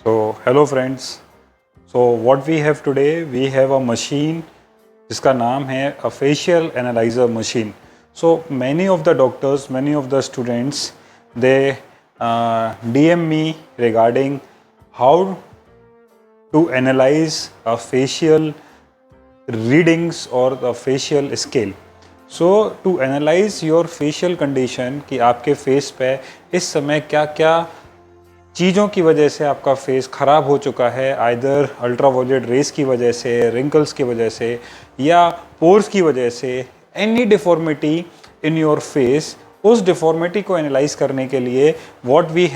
So hello friends. So what we have today, we have a machine जिसका नाम है a facial analyzer machine. So many of the doctors, many of the students, they DM me regarding how to analyze a facial readings or the facial scale. So to analyze your facial condition कि आपके face पे इस समय क्या क्या चीज़ों की वजह से आपका फेस ख़राब हो चुका है, आइदर अल्ट्रावायलेट रेस की वजह से, रिंकल्स की वजह से या पोर्स की वजह से, any deformity in your face, उस डिफॉर्मिटी को एनालाइज करने के लिए what we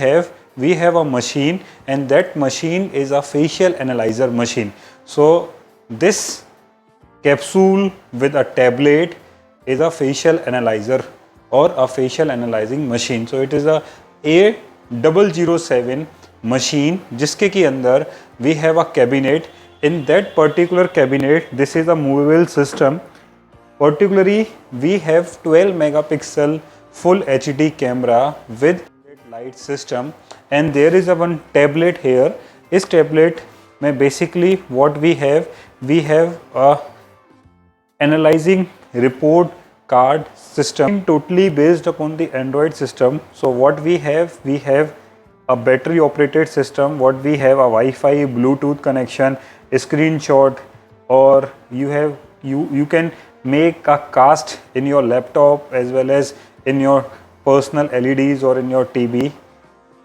have a machine and that machine is a facial analyser machine. So this capsule with a tablet is a facial analyzer or a facial analyzing machine. So it is a A007 machine जिसके की अंदर we have a cabinet. In that particular cabinet, this is a movable system. Particularly we have 12 megapixel full HD camera with light system and there is a one tablet here. इस tablet में basically what we have a analyzing report card system totally based upon the Android system. So what we have a battery operated system, what we have a Wi-Fi, Bluetooth connection, a screenshot, or you can make a cast in your laptop as well as in your personal LEDs or in your TV.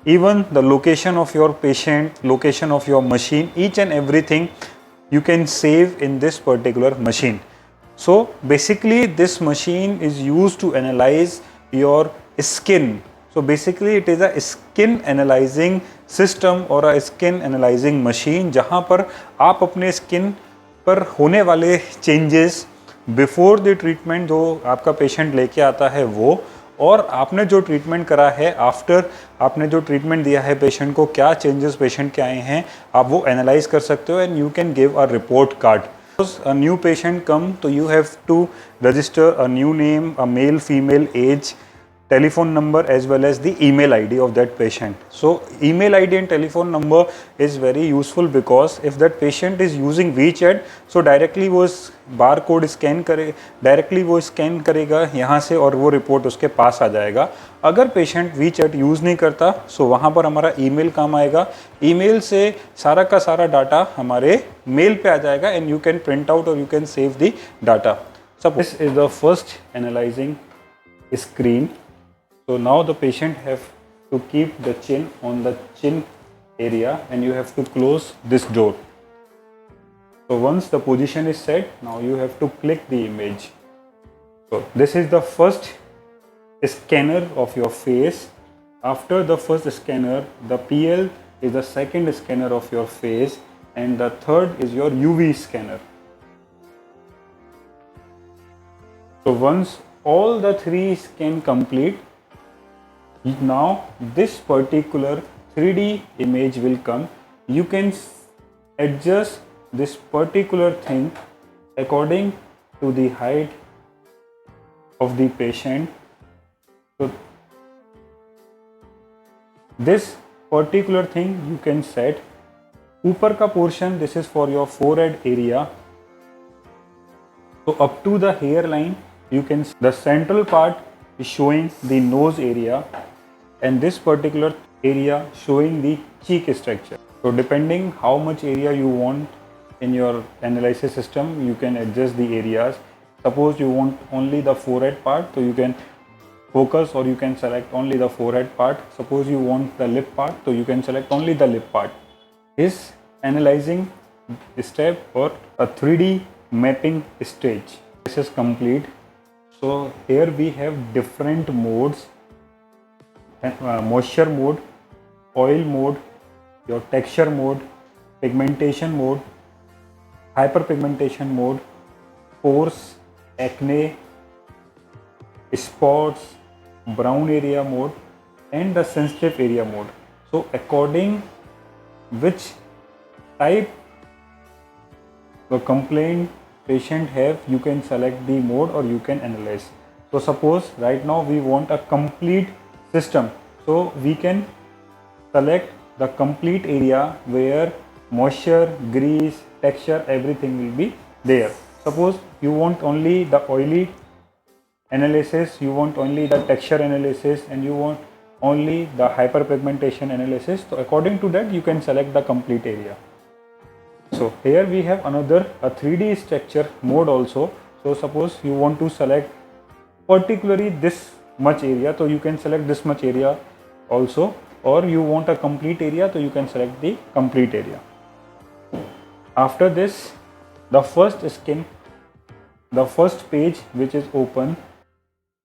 Even the location of your patient, location of your machine, each and everything you can save in this particular machine. So basically this machine is used to analyze your skin. So basically it is a skin analyzing system or a skin analyzing machine जहाँ पर आप अपने skin पर होने वाले changes before the treatment जो आपका patient लेके आता है वो, और आपने जो ट्रीटमेंट करा है आफ्टर आपने जो ट्रीटमेंट दिया है पेशेंट को, क्या चेंजेस पेशेंट के आए हैं, आप वो एनालाइज कर सकते हो and you can give a report card. A new patient come, so you have to register a new name, a male, female, age, telephone number as well as the email ID of that patient. So email ID and telephone number is very useful because if that patient is using WeChat, so directly वो bar code scan करे, directly वो scan करेगा यहाँ से और वो report उसके पास आ जाएगा. अगर पेशेंट WeChat यूज़ नहीं करता सो वहाँ पर हमारा ईमेल काम आएगा. ईमेल से सारा का सारा डाटा हमारे मेल पे आ जाएगा and you can print out और you can save the data. So this is the first analysing screen. So now the patient have to keep the chin on the chin area and you have to close this door. So once the position is set, now you have to click the image. So this is the first scanner of your face. After the first scanner, the PL is the second scanner of your face and the third is your UV scanner. So once all the three scan complete, now this particular 3D image will come. You can adjust this particular thing according to the height of the patient. So this particular thing you can set. ऊपर का portion, this is for your forehead area. So up to the hairline, you can, the central part is showing the nose area and this particular area showing the cheek structure. So depending how much area you want in your analysis system, you can adjust the areas. Suppose you want only the forehead part, so you can focus or you can select only the forehead part. Suppose you want the lip part, so you can select only the lip part. This analyzing step or a 3D mapping stage. This is complete. So here we have different modes. Moisture mode, oil mode, your texture mode, pigmentation mode, hyperpigmentation mode, pores, acne, spots, brown area mode and the sensitive area mode. So according which type the complaint patient have, you can select the mode or you can analyze. So suppose right now we want a complete system, so we can select the complete area where moisture, grease, texture, everything will be there. Suppose you want only the oily analysis, you want only the texture analysis, and you want only the hyperpigmentation analysis. So according to that you can select the complete area. So here we have another a 3D structure mode also. So suppose you want to select particularly this much area, so you can select this much area also, or you want a complete area, so you can select the complete area. After this, the first page which is open,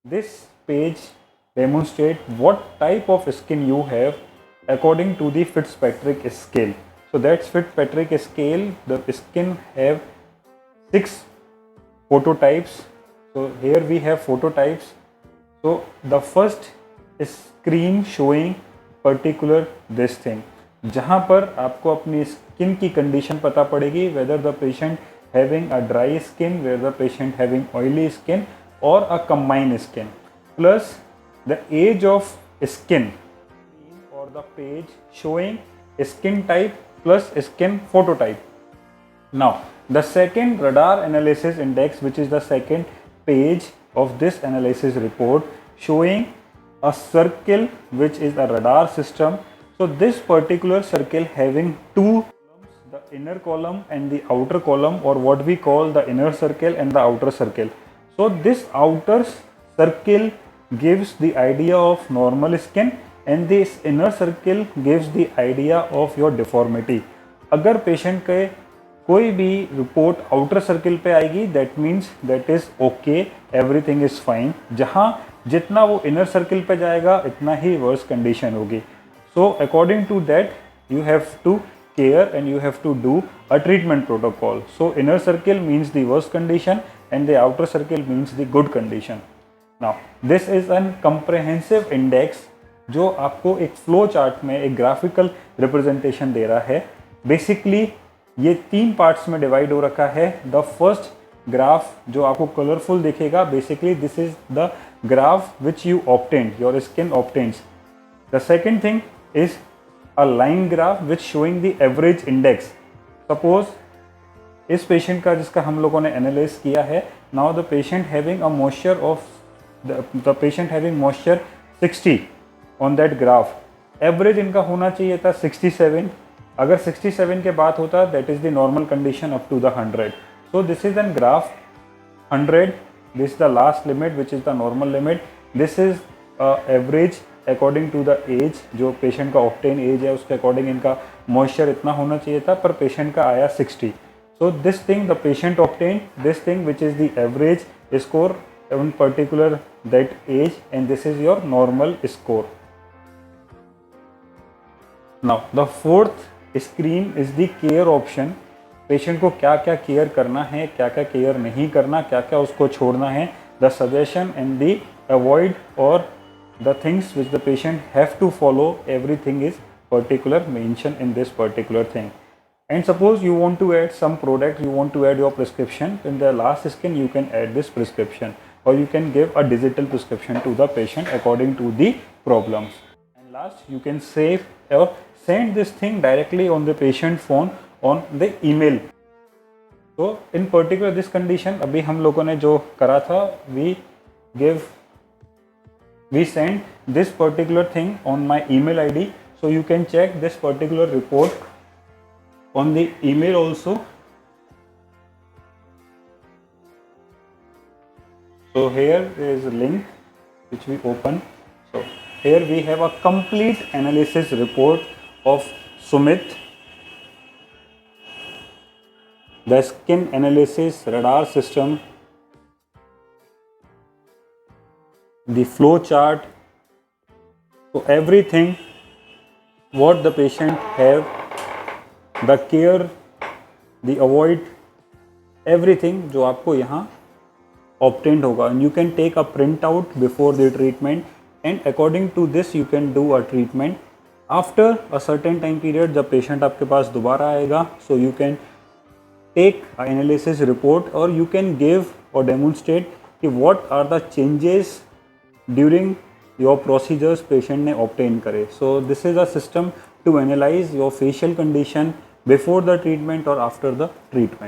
this page demonstrate what type of skin you have according to the Fitzpatrick scale. So that's Fitzpatrick scale. The skin have 6 phototypes. So here we have phototypes. So the first screen showing particular this thing, जहाँ पर आपको अपनी skin की condition पता पड़ेगी, whether the patient having a dry skin, whether the patient having oily skin or a combined skin, plus the age of skin or the page showing skin type plus skin phototype. Now the second radar analysis index, which is the second page of this analysis report, showing a circle which is a radar system. So this particular circle having 2 columns, the inner column and the outer column, or what we call the inner circle and the outer circle. So this outer circle gives the idea of normal skin and this inner circle gives the idea of your deformity. अगर patient के कोई भी report outer circle पे आएगी, that means that is okay, everything is fine. जहाँ जितना वो inner circle पे जाएगा इतना ही वर्स कंडीशन होगी. So according to that you have to care and you have to do a treatment protocol. So inner circle means the worst condition and the outer circle means the good condition. Now this is an comprehensive index जो आपको एक flow chart में एक graphical representation दे रहा है. Basically ये 3 parts में divide हो रखा है. द फर्स्ट ग्राफ जो आपको कलरफुल दिखेगा, basically this is the graph which you obtained, your skin obtains. The second thing is a line graph which showing the average index. Suppose इस patient का जिसका हम लोगों ने एनालाइज किया है, now the patient having a moisture of the patient having moisture 60 on that graph, average इनका होना चाहिए था 67. अगर 67 के बाद होता that is the normal condition up to the 100. So this is an graph 100, this is the last limit which is the normal limit. This is average according to the age, जो patient का obtain age है उसके according इनका moisture इतना होना चाहिए था, पर पेशेंट का आया 60. So this thing the patient obtain this thing which is the average score in particular that age and this is your normal score. Now the fourth screen is the care option. Patient को क्या क्या care करना है, क्या क्या care नहीं करना, क्या क्या उसको छोड़ना है, the suggestion and the avoid और the things which the patient have to follow, everything is particular mentioned in this particular thing. And suppose you want to add some product, you want to add your prescription in the last skin, you can add this prescription or you can give a digital prescription to the patient according to the problems. And last, you can save or send this thing directly on the patient phone on the email. So in particular this condition अभी हम लोगों ने जो करा था, we send this particular thing on my email ID, so you can check this particular report on the email also. So here is a link which we open. So here we have a complete analysis report of Sumit, the skin analysis radar system, the flow chart. So everything what the patient have, the care, the avoid, everything जो आपको यहाँ obtained होगा. And you can take a print out before the treatment and according to this you can do a treatment. After a certain time period जब patient आपके पास दोबारा आएगा, so you can take an analysis report or you can give or demonstrate कि what are the changes during your procedures patient ने obtain करे. So this is a system to analyse your facial condition before the treatment और after the treatment.